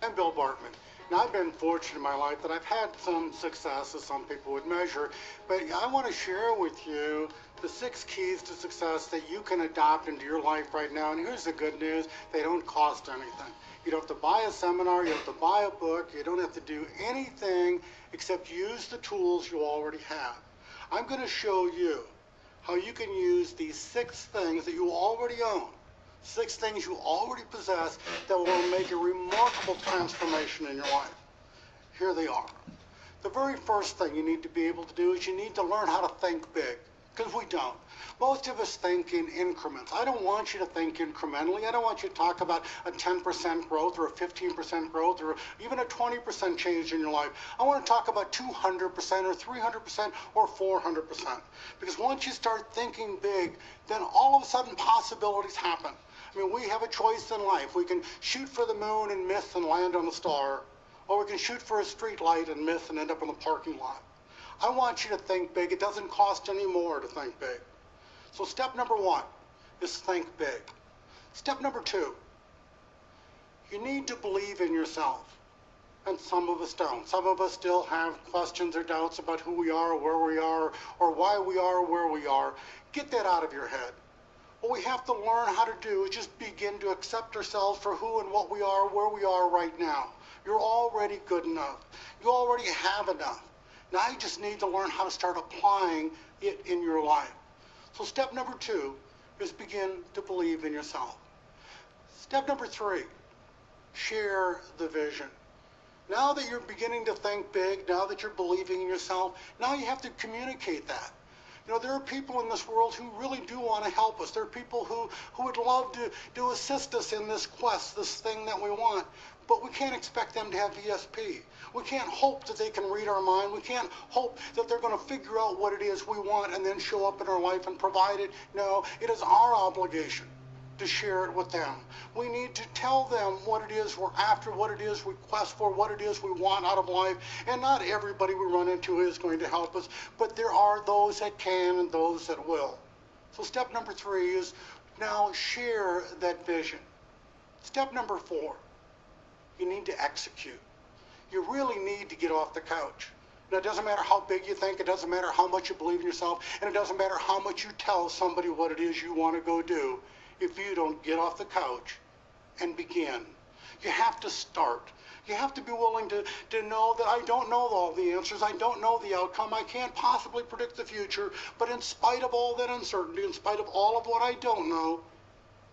I'm Bill Bartmann. Now, I've been fortunate in my life that I've had some success, as some people would measure, but I want to share with you the 6 keys to success that you can adopt into your life right now. And here's the good news: they don't cost anything. You don't have to buy a seminar, you don't have to buy a book, you don't have to do anything except use the tools you already have. I'm going to show you how you can use these 6 things that you already own, 6 things you already possess that will make a remarkable transformation in your life. Here they are. The very first thing you need to be able to do is you need to learn how to think big, because we don't. Most of us think in increments. I don't want you to think incrementally. I don't want you to talk about a 10% growth or a 15% growth or even a 20% change in your life. I want to talk about 200% or 300% or 400%. Because once you start thinking big, then all of a sudden possibilities happen. I mean, we have a choice in life. We can shoot for the moon and miss and land on a star, or we can shoot for a street light and miss and end up in the parking lot. I want you to think big. It doesn't cost any more to think big. So step number 1 is think big. Step number 2, you need to believe in yourself. And some of us don't. Some of us still have questions or doubts about who we are, or where we are, or why we are where we are. Get that out of your head. What we have to learn how to do is just begin to accept ourselves for who and what we are, where we are right now. You're already good enough. You already have enough. Now you just need to learn how to start applying it in your life. So step number 2 is begin to believe in yourself. Step number 3, share the vision. Now that you're beginning to think big, now that you're believing in yourself, now you have to communicate that. You know, there are people in this world who really do want to help us. There are people who would love to assist us in this quest, this thing that we want. But we can't expect them to have ESP. We can't hope that they can read our mind. We can't hope that they're going to figure out what it is we want and then show up in our life and provide it. No, it is our obligation to share it with them. We need to tell them what it is we're after, what it is we quest for, what it is we want out of life. And not everybody we run into is going to help us, but there are those that can and those that will. So step number 3 is now share that vision. Step number 4, you need to execute. You really need to get off the couch. Now, it doesn't matter how big you think, it doesn't matter how much you believe in yourself, and it doesn't matter how much you tell somebody what it is you want to go do if you don't get off the couch and begin. You have to start. You have to be willing to know that I don't know all the answers, I don't know the outcome, I can't possibly predict the future, but in spite of all that uncertainty, in spite of all of what I don't know,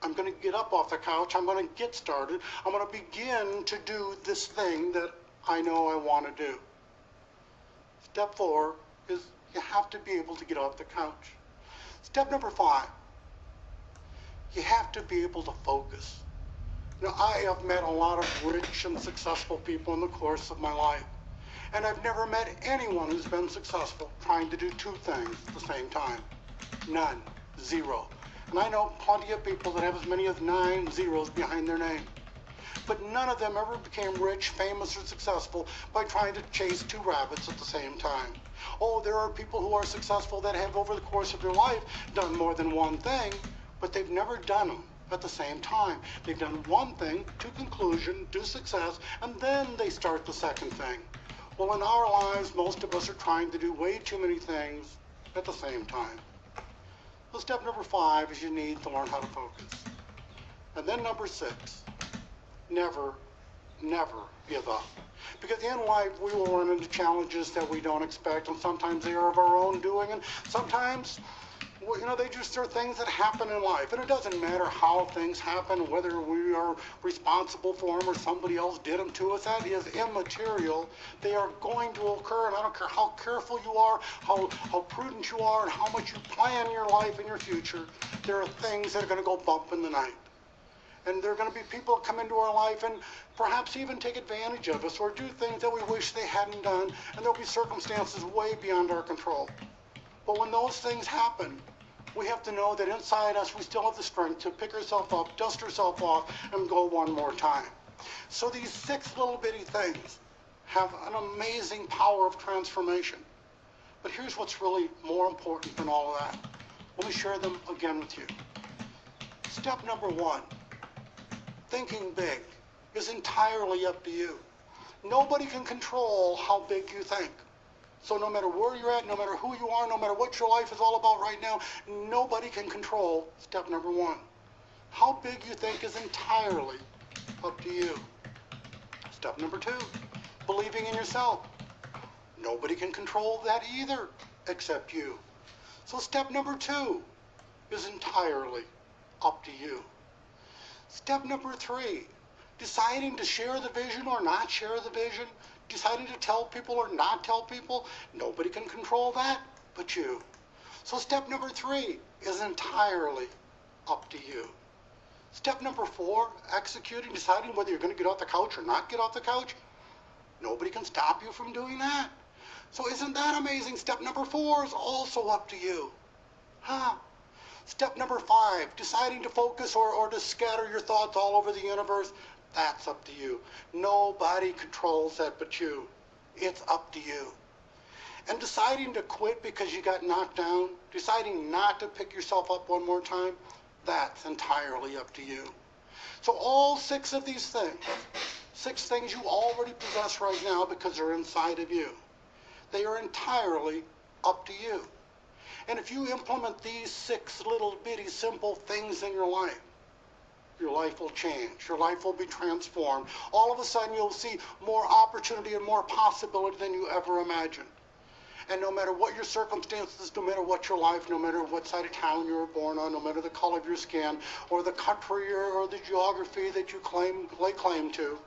I'm going to get up off the couch, I'm going to get started, I'm going to begin to do this thing that I know I want to do. Step 4 is you have to be able to get off the couch. Step number 5, you have to be able to focus. Now, I have met a lot of rich and successful people in the course of my life, and I've never met anyone who's been successful trying to do 2 things at the same time. None. 0. And I know plenty of people that have as many as 9 zeros behind their name. But none of them ever became rich, famous, or successful by trying to chase 2 rabbits at the same time. Oh, there are people who are successful that have, over the course of their life, done more than one thing, but they've never done them at the same time. They've done one thing to conclusion, to success, and then they start the second thing. Well, in our lives, most of us are trying to do way too many things at the same time. So step number 5 is you need to learn how to focus. And then number 6, never, never give up. Because in life, we will run into challenges that we don't expect, and sometimes they are of our own doing, and sometimes, well, you know, they just are things that happen in life. And it doesn't matter how things happen, whether we are responsible for them or somebody else did them to us. That is immaterial. They are going to occur, and I don't care how careful you are, how prudent you are, and how much you plan your life and your future. There are things that are going to go bump in the night. And there are going to be people that come into our life and perhaps even take advantage of us or do things that we wish they hadn't done. And there'll be circumstances way beyond our control. But when those things happen, we have to know that inside us we still have the strength to pick ourselves up, dust ourselves off, and go one more time. So these 6 little bitty things have an amazing power of transformation. But here's what's really more important than all of that. Let me share them again with you. Step number 1. Thinking big is entirely up to you. Nobody can control how big you think. So no matter where you're at, no matter who you are, no matter what your life is all about right now, nobody can control step number one. How big you think is entirely up to you. Step number two, believing in yourself. Nobody can control that either except you. So step number two is entirely up to you. Step number three, deciding to share the vision or not share the vision, deciding to tell people or not tell people, nobody can control that but you. So step number three is entirely up to you. Step number four, executing, deciding whether you're going to get off the couch or not get off the couch, nobody can stop you from doing that. So isn't that amazing? Step number four is also up to you. Step number five, deciding to focus or to scatter your thoughts all over the universe, that's up to you. Nobody controls that but you. It's up to you. And deciding to quit because you got knocked down, deciding not to pick yourself up one more time, that's entirely up to you. So all six of these things, six things you already possess right now because they're inside of you, they are entirely up to you. And if you implement these six little bitty simple things in your life will change. Your life will be transformed. All of a sudden you'll see more opportunity and more possibility than you ever imagined. And no matter what your circumstances, no matter what your life, no matter what side of town you were born on, no matter the color of your skin, or the country or the geography that you lay claim to,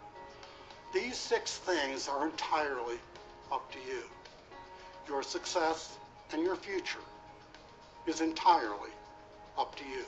these six things are entirely up to you. Your success and your future is entirely up to you.